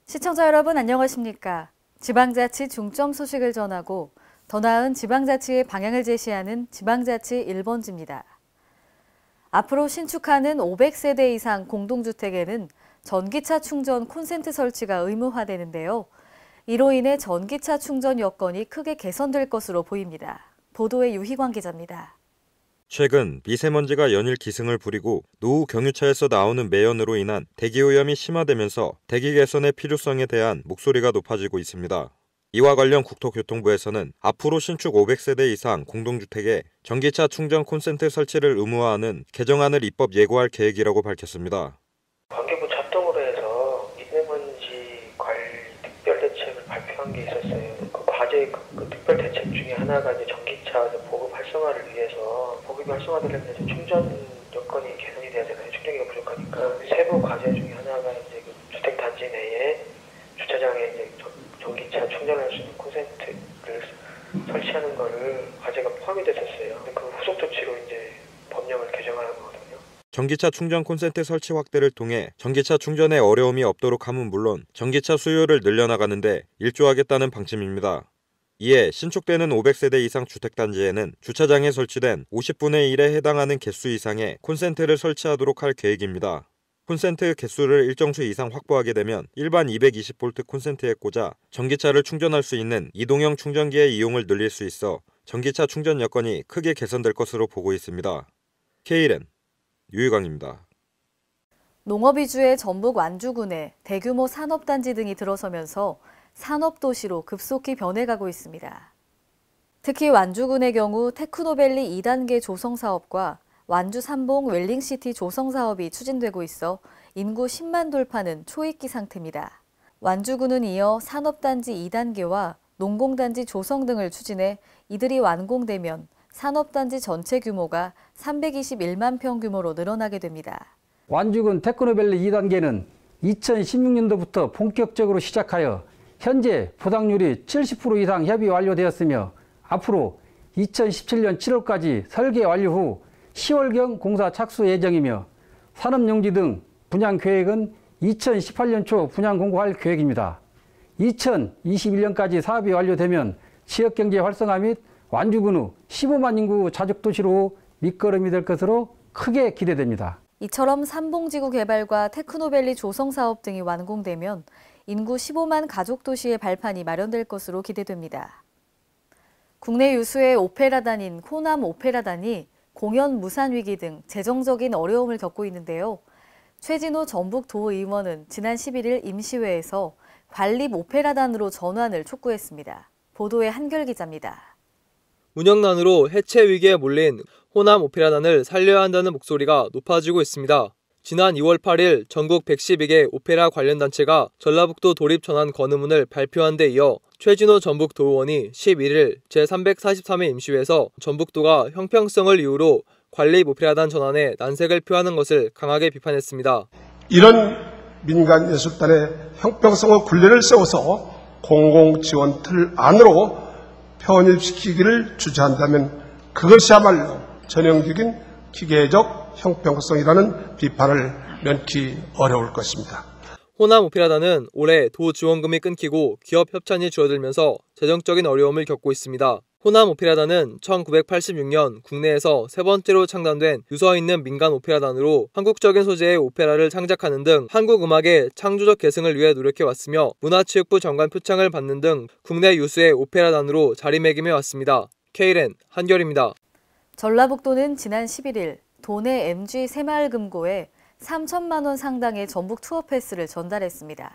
시청자 여러분 안녕하십니까? 지방자치 중점 소식을 전하고 더 나은 지방자치의 방향을 제시하는 지방자치 1번지입니다. 앞으로 신축하는 500세대 이상 공동주택에는 전기차 충전 콘센트 설치가 의무화되는데요. 이로 인해 전기차 충전 여건이 크게 개선될 것으로 보입니다. 보도에 유희광 기자입니다. 최근 미세먼지가 연일 기승을 부리고 노후 경유차에서 나오는 매연으로 인한 대기오염이 심화되면서 대기 개선의 필요성에 대한 목소리가 높아지고 있습니다. 이와 관련 국토교통부에서는 앞으로 신축 500세대 이상 공동주택에 전기차 충전 콘센트 설치를 의무화하는 개정안을 입법 예고할 계획이라고 밝혔습니다. 관계부 합동으로 해서 미세먼지 관리 특별대책을 발표한 게 있었어요. 그 과제 그 특별대책 중에 하나가 이제 전기차 보급 활성화를 위해서 보급이 활성화되려면 이제 충전 여건이 개선이 돼야 되잖아요. 충전기가 부족하니까 세부 과제 중에 하나가 이제 그 주택 단지 내에 주차장에 이제 전기차 충전할 수 있는 콘센트를 설치하는 거를 과제가 포함이 됐었어요. 그 후속 조치로 이제 법령을 개정하는 거거든요. 전기차 충전 콘센트 설치 확대를 통해 전기차 충전에 어려움이 없도록 함은 물론 전기차 수요를 늘려나가는데 일조하겠다는 방침입니다. 이에 신축되는 500세대 이상 주택단지에는 주차장에 설치된 50분의 1에 해당하는 개수 이상의 콘센트를 설치하도록 할 계획입니다. 콘센트 개수를 일정 수 이상 확보하게 되면 일반 220V 콘센트에 꽂아 전기차를 충전할 수 있는 이동형 충전기의 이용을 늘릴 수 있어 전기차 충전 여건이 크게 개선될 것으로 보고 있습니다. KLN 유희광입니다. 농업 위주의 전북 완주군에 대규모 산업단지 등이 들어서면서 산업도시로 급속히 변해가고 있습니다. 특히 완주군의 경우 테크노밸리 2단계 조성 사업과 완주 삼봉 웰링시티 조성 사업이 추진되고 있어 인구 10만 돌파는 초입기 상태입니다. 완주군은 이어 산업단지 2단계와 농공단지 조성 등을 추진해 이들이 완공되면 산업단지 전체 규모가 321만 평 규모로 늘어나게 됩니다. 완주군 테크노밸리 2단계는 2016년도부터 본격적으로 시작하여 현재 보상률이 70% 이상 협의 완료되었으며 앞으로 2017년 7월까지 설계 완료 후 10월경 공사 착수 예정이며 산업용지 등 분양 계획은 2018년 초 분양 공고할 계획입니다. 2021년까지 사업이 완료되면 지역경제 활성화 및 완주군 후 15만 인구 자족도시로 밑거름이 될 것으로 크게 기대됩니다. 이처럼 삼봉지구 개발과 테크노밸리 조성 사업 등이 완공되면 인구 15만 가족도시의 발판이 마련될 것으로 기대됩니다. 국내 유수의 오페라단인 호남 오페라단이 공연 무산 위기 등 재정적인 어려움을 겪고 있는데요. 최진호 전북도의원은 지난 11일 임시회에서 관립 오페라단으로 전환을 촉구했습니다. 보도에 한결 기자입니다. 운영난으로 해체 위기에 몰린 호남 오페라단을 살려야 한다는 목소리가 높아지고 있습니다. 지난 2월 8일 전국 112개 오페라 관련 단체가 전라북도 도립 전환 건의문을 발표한 데 이어 최진호 전북도의원이 11일 제343회 임시회에서 전북도가 형평성을 이유로 관립 오페라단 전환에 난색을 표하는 것을 강하게 비판했습니다. 이런 민간예술단의 형평성의 굴레를 세워서 공공지원 틀 안으로 편입시키기를 주저한다면 그것이야말로 전형적인 기계적 형평성이라는 비판을 면키 어려울 것입니다. 호남 오페라단은 올해 도 지원금이 끊기고 기업 협찬이 줄어들면서 재정적인 어려움을 겪고 있습니다. 호남 오페라단은 1986년 국내에서 세 번째로 창단된 유서 있는 민간 오페라단으로 한국적인 소재의 오페라를 창작하는 등 한국 음악의 창조적 계승을 위해 노력해왔으며 문화체육부 장관 표창을 받는 등 국내 유수의 오페라단으로 자리매김해 왔습니다. KLN 한결입니다. 전라북도는 지난 11일 도내 MG 새마을금고에 3천만 원 상당의 전북 투어 패스를 전달했습니다.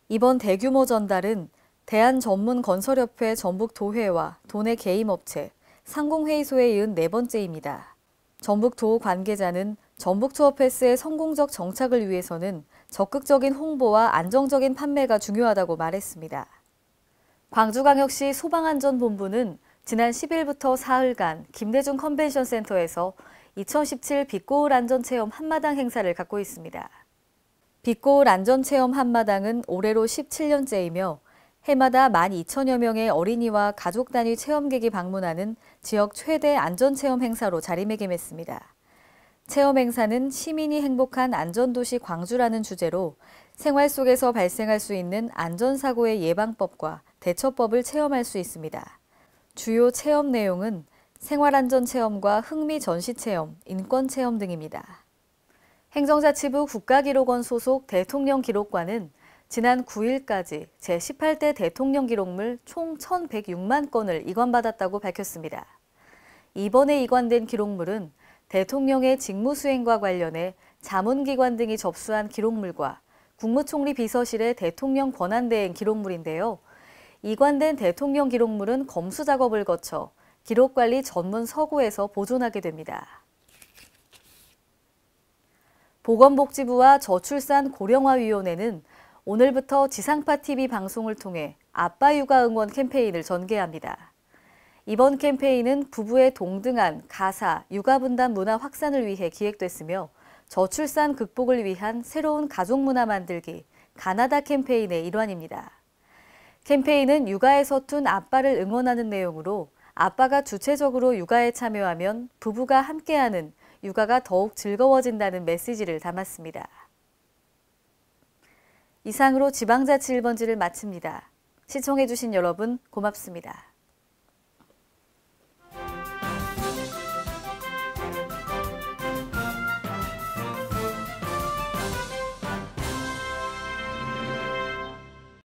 이번 대규모 전달은 대한전문건설협회 전북도회와 도내 개임업체, 상공회의소에 이은 네 번째입니다. 전북도 관계자는 전북 투어 패스의 성공적 정착을 위해서는 적극적인 홍보와 안정적인 판매가 중요하다고 말했습니다. 광주광역시 소방안전본부는 지난 10일부터 사흘간 김대중 컨벤션센터에서 2017 빛고울 안전체험 한마당 행사를 갖고 있습니다. 빛고울 안전체험 한마당은 올해로 17년째이며 해마다 12,000여 명의 어린이와 가족 단위 체험객이 방문하는 지역 최대 안전체험 행사로 자리매김했습니다. 체험 행사는 시민이 행복한 안전도시 광주라는 주제로 생활 속에서 발생할 수 있는 안전사고의 예방법과 대처법을 체험할 수 있습니다. 주요 체험 내용은 생활안전체험과 흥미전시체험, 인권체험 등입니다. 행정자치부 국가기록원 소속 대통령기록관은 지난 9일까지 제18대 대통령기록물 총 1,106만 건을 이관받았다고 밝혔습니다. 이번에 이관된 기록물은 대통령의 직무수행과 관련해 자문기관 등이 접수한 기록물과 국무총리 비서실의 대통령 권한대행 기록물인데요. 이관된 대통령 기록물은 검수 작업을 거쳐 기록관리 전문 서고에서 보존하게 됩니다. 보건복지부와 저출산 고령화위원회는 오늘부터 지상파TV 방송을 통해 아빠 육아 응원 캠페인을 전개합니다. 이번 캠페인은 부부의 동등한 가사, 육아 분담 문화 확산을 위해 기획됐으며 저출산 극복을 위한 새로운 가족 문화 만들기, 가나다 캠페인의 일환입니다. 캠페인은 육아에 서툰 아빠를 응원하는 내용으로 아빠가 주체적으로 육아에 참여하면 부부가 함께하는 육아가 더욱 즐거워진다는 메시지를 담았습니다. 이상으로 지방자치 1번지를 마칩니다. 시청해주신 여러분 고맙습니다.